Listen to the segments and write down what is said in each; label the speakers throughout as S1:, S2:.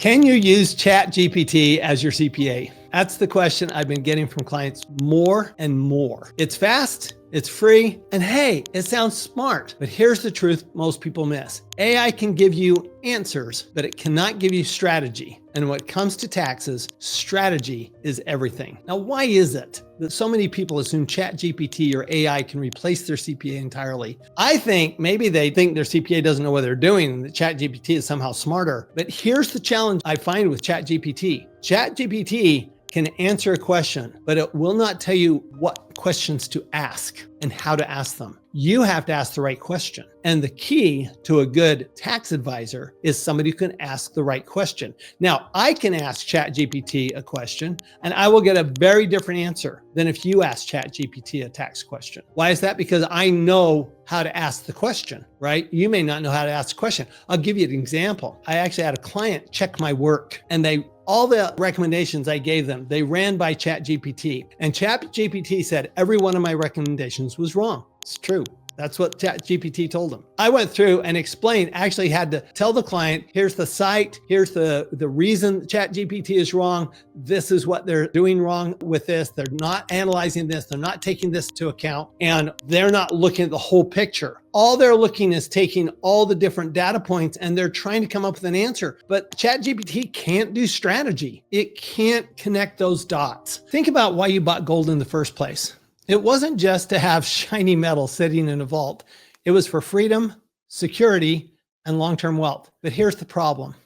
S1: Can you use ChatGPT as your CPA? That's the question I've been getting from clients more and more. It's fast, it's free, and hey, it sounds smart. But here's the truth most people miss. AI can give you answers, but it cannot give you strategy. And when it comes to taxes, strategy is everything. Now, why is it that so many people assume ChatGPT or AI can replace their CPA entirely? I think maybe they think their CPA doesn't know what they're doing and that ChatGPT is somehow smarter. But here's the challenge I find with ChatGPT. ChatGPT can answer a question, but it will not tell you what questions to ask and how to ask them. You have to ask the right question. And the key to a good tax advisor is somebody who can ask the right question. Now, I can ask ChatGPT a question and I will get a very different answer than if you ask ChatGPT a tax question. Why is that? Because I know how to ask the question, right? You may not know how to ask the question. I'll give you an example. I actually had a client check my work and all the recommendations I gave them, they ran by ChatGPT. And ChatGPT said every one of my recommendations was wrong. It's true. That's what ChatGPT told them. I went through and explained, actually had to tell the client, here's the site, here's the reason ChatGPT is wrong. This is what they're doing wrong with this. They're not analyzing this. They're not taking this into account. And they're not looking at the whole picture. All they're looking is taking all the different data points and they're trying to come up with an answer. But ChatGPT can't do strategy. It can't connect those dots. Think about why you bought gold in the first place. It wasn't just to have shiny metal sitting in a vault. It was for freedom, security, and long-term wealth. But here's the problem.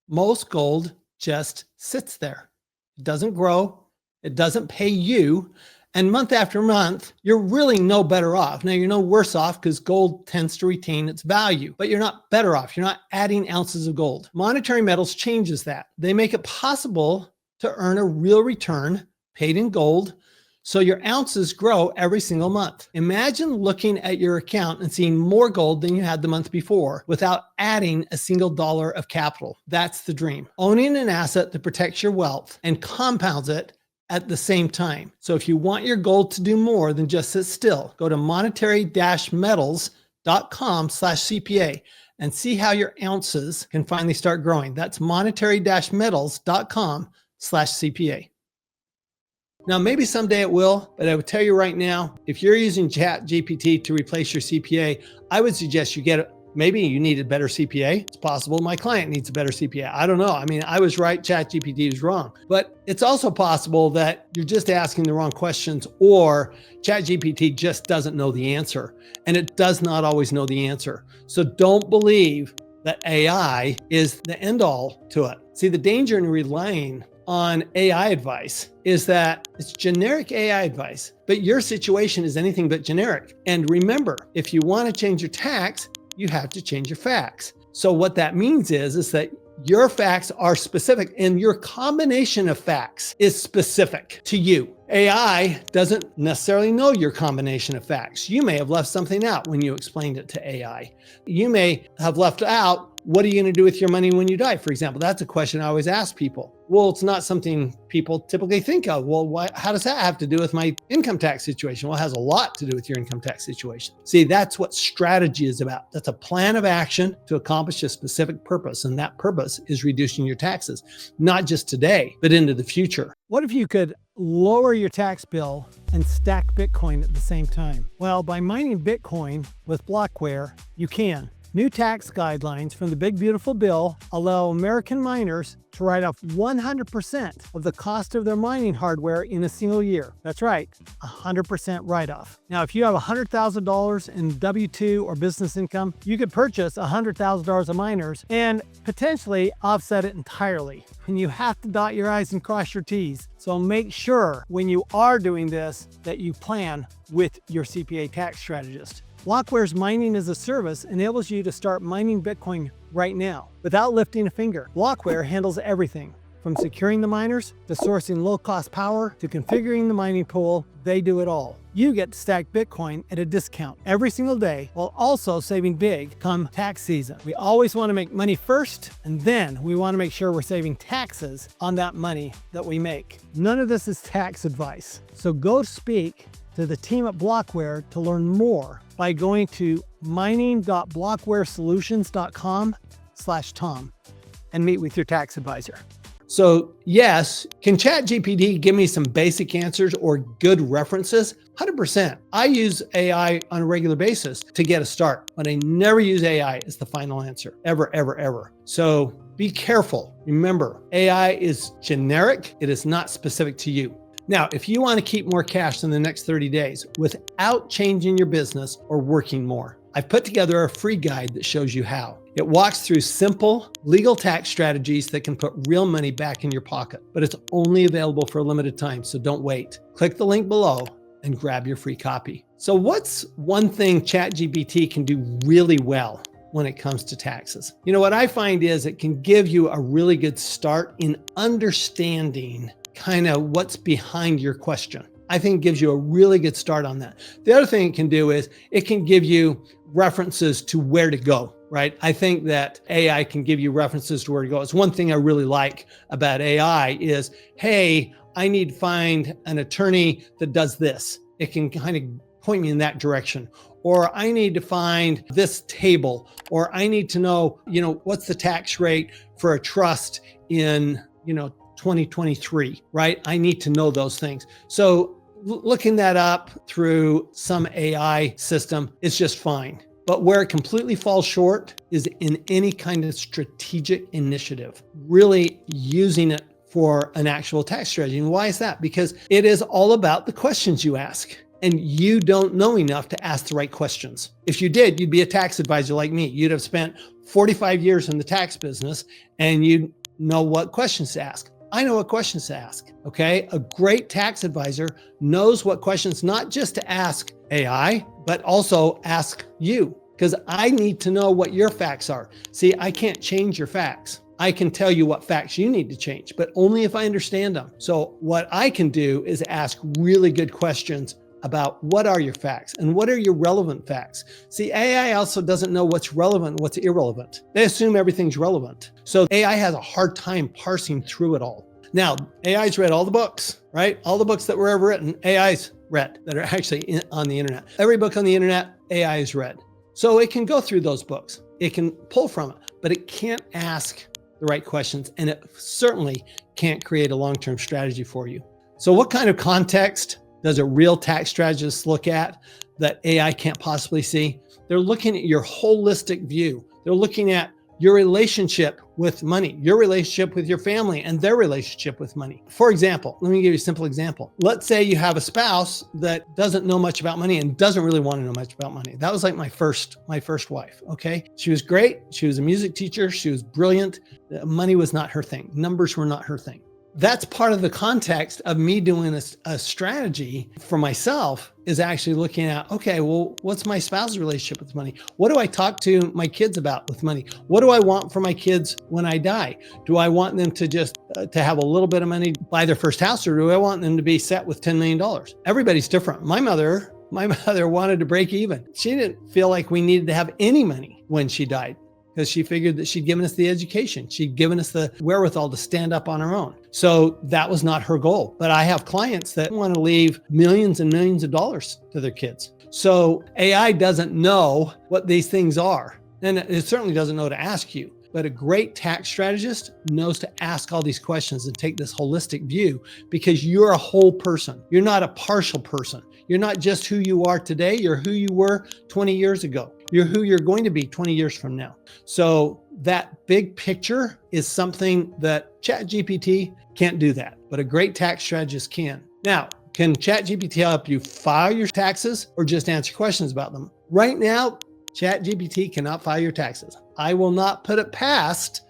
S1: Most gold just sits there. It doesn't grow. It doesn't pay you. And month after month, you're really no better off. Now, you're no worse off because gold tends to retain its value, but you're not better off. You're not adding ounces of gold. Monetary metals changes that. They make it possible to earn a real return paid in gold, so your ounces grow every single month. Imagine looking at your account and seeing more gold than you had the month before without adding a single dollar of capital. That's the dream. Owning an asset that protects your wealth and compounds it at the same time. So if you want your gold to do more than just sit still, go to monetary-metals.com/CPA and see how your ounces can finally start growing. That's monetary-metals.com/CPA. Now, maybe someday it will, but I would tell you right now, if you're using ChatGPT to replace your CPA, I would suggest you get it. Maybe you need a better CPA. It's possible my client needs a better CPA. I don't know. I mean, I was right, ChatGPT was wrong. But it's also possible that you're just asking the wrong questions or ChatGPT just doesn't know the answer. And it does not always know the answer. So don't believe that AI is the end all to it. See, the danger in relying on AI advice is that it's generic AI advice, but your situation is anything but generic. And remember, if you want to change your tax, you have to change your facts. So what that means is that your facts are specific and your combination of facts is specific to you. AI doesn't necessarily know your combination of facts. You may have left something out when you explained it to AI. You may have left out, what are you going to do with your money when you die? For example, that's a question I always ask people. Well, it's not something people typically think of. Well, how does that have to do with my income tax situation? Well, it has a lot to do with your income tax situation. See, that's what strategy is about. That's a plan of action to accomplish a specific purpose. And that purpose is reducing your taxes, not just today, but into the future.
S2: What if you could lower your tax bill and stack Bitcoin at the same time? Well, by mining Bitcoin with Blockware, you can. New tax guidelines from the Big Beautiful Bill allow American miners to write off 100% of the cost of their mining hardware in a single year. That's right, 100% write-off. Now, if you have $100,000 in W-2 or business income, you could purchase $100,000 of miners and potentially offset it entirely. And you have to dot your I's and cross your T's. So make sure when you are doing this that you plan with your CPA tax strategist. Blockware's mining as a service enables you to start mining Bitcoin right now without lifting a finger. Blockware handles everything from securing the miners to sourcing low-cost power to configuring the mining pool. They do it all. You get to stack Bitcoin at a discount every single day while also saving big come tax season. We always want to make money first, and then we want to make sure we're saving taxes on that money that we make. None of this is tax advice. So go speak to the team at Blockware to learn more by going to mining.blockwaresolutions.com/Tom. and meet with your tax advisor.
S1: So yes, can ChatGPT give me some basic answers or good references? 100%. I use AI on a regular basis to get a start, but I never use AI as the final answer, ever, ever, ever. So be careful. Remember, AI is generic. It is not specific to you. Now, if you want to keep more cash in the next 30 days without changing your business or working more, I've put together a free guide that shows you how. It walks through simple legal tax strategies that can put real money back in your pocket, but it's only available for a limited time, so don't wait. Click the link below and grab your free copy. So what's one thing ChatGPT can do really well when it comes to taxes? You know, what I find is it can give you a really good start in understanding kind of what's behind your question. I think it gives you a really good start on that. The other thing it can do is it can give you references to where to go, right? I think that AI can give you references to where to go. It's one thing I really like about AI is, hey, I need to find an attorney that does this. It can kind of point me in that direction. Or I need to find this table, or I need to know, what's the tax rate for a trust in, 2023, right? I need to know those things. So looking that up through some AI system is just fine. But where it completely falls short is in any kind of strategic initiative, really using it for an actual tax strategy. And why is that? Because it is all about the questions you ask. And you don't know enough to ask the right questions. If you did, you'd be a tax advisor like me. You'd have spent 45 years in the tax business and you'd know what questions to ask. I know what questions to ask, okay? A great tax advisor knows what questions not just to ask AI, but also ask you, because I need to know what your facts are. See, I can't change your facts. I can tell you what facts you need to change, but only if I understand them. So what I can do is ask really good questions about what are your facts and what are your relevant facts. See, AI also doesn't know what's relevant and what's irrelevant. They assume everything's relevant. So AI has a hard time parsing through it all. Now, AI's read all the books, right? All the books that were ever written, AI's read that are actually on the internet. Every book on the internet, AI is read. So it can go through those books. It can pull from it, but it can't ask the right questions. And it certainly can't create a long-term strategy for you. So what kind of context does a real tax strategist look at that AI can't possibly see? They're looking at your holistic view. They're looking at your relationship with money, your relationship with your family, and their relationship with money. For example, let me give you a simple example. Let's say you have a spouse that doesn't know much about money and doesn't really want to know much about money. That was like my first wife, okay? She was great. She was a music teacher. She was brilliant. Money was not her thing. Numbers were not her thing. That's part of the context of me doing a strategy for myself, is actually looking at, okay, well, what's my spouse's relationship with money? What do I talk to my kids about with money? What do I want for my kids when I die? Do I want them to just to have a little bit of money, buy their first house, or do I want them to be set with $10 million? Everybody's different. My mother wanted to break even. She didn't feel like we needed to have any money when she died, because she figured that she'd given us the education. She'd given us the wherewithal to stand up on our own. So that was not her goal. But I have clients that want to leave millions and millions of dollars to their kids. So AI doesn't know what these things are. And it certainly doesn't know to ask you. But a great tax strategist knows to ask all these questions and take this holistic view, because you're a whole person. You're not a partial person. You're not just who you are today. You're who you were 20 years ago. You're who you're going to be 20 years from now. So that big picture is something that ChatGPT can't do that, but a great tax strategist can. Now, can ChatGPT help you file your taxes or just answer questions about them? Right now, ChatGPT cannot file your taxes. I will not put it past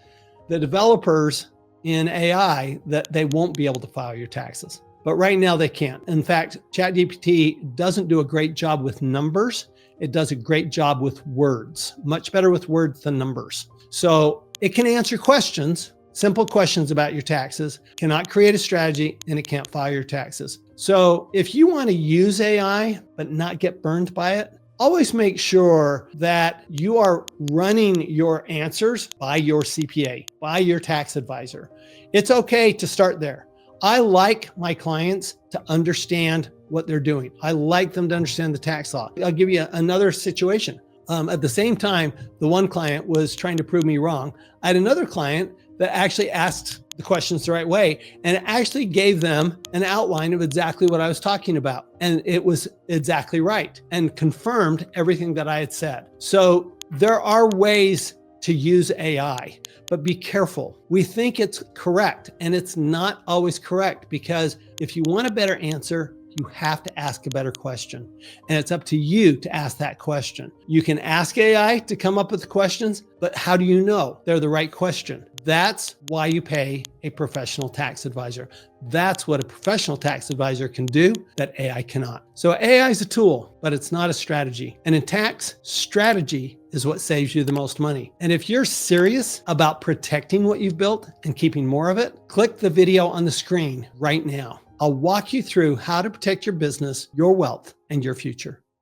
S1: the developers in AI that they won't be able to file your taxes. But right now they can't. In fact, ChatGPT doesn't do a great job with numbers. It does a great job with words, much better with words than numbers. So it can answer questions, simple questions about your taxes, cannot create a strategy, and it can't file your taxes. So if you want to use AI, but not get burned by it, always make sure that you are running your answers by your CPA, by your tax advisor. It's okay to start there. I like my clients to understand what they're doing. I like them to understand the tax law. I'll give you another situation. At the same time, the one client was trying to prove me wrong. I had another client that actually asked the questions the right way and actually gave them an outline of exactly what I was talking about. And it was exactly right and confirmed everything that I had said. So there are ways to use AI, but be careful. We think it's correct, and it's not always correct, because if you want a better answer, you have to ask a better question. And it's up to you to ask that question. You can ask AI to come up with the questions, but how do you know they're the right question? That's why you pay a professional tax advisor. That's what a professional tax advisor can do that AI cannot. So AI is a tool, but it's not a strategy. And in tax, strategy is what saves you the most money. And if you're serious about protecting what you've built and keeping more of it, click the video on the screen right now. I'll walk you through how to protect your business, your wealth, and your future.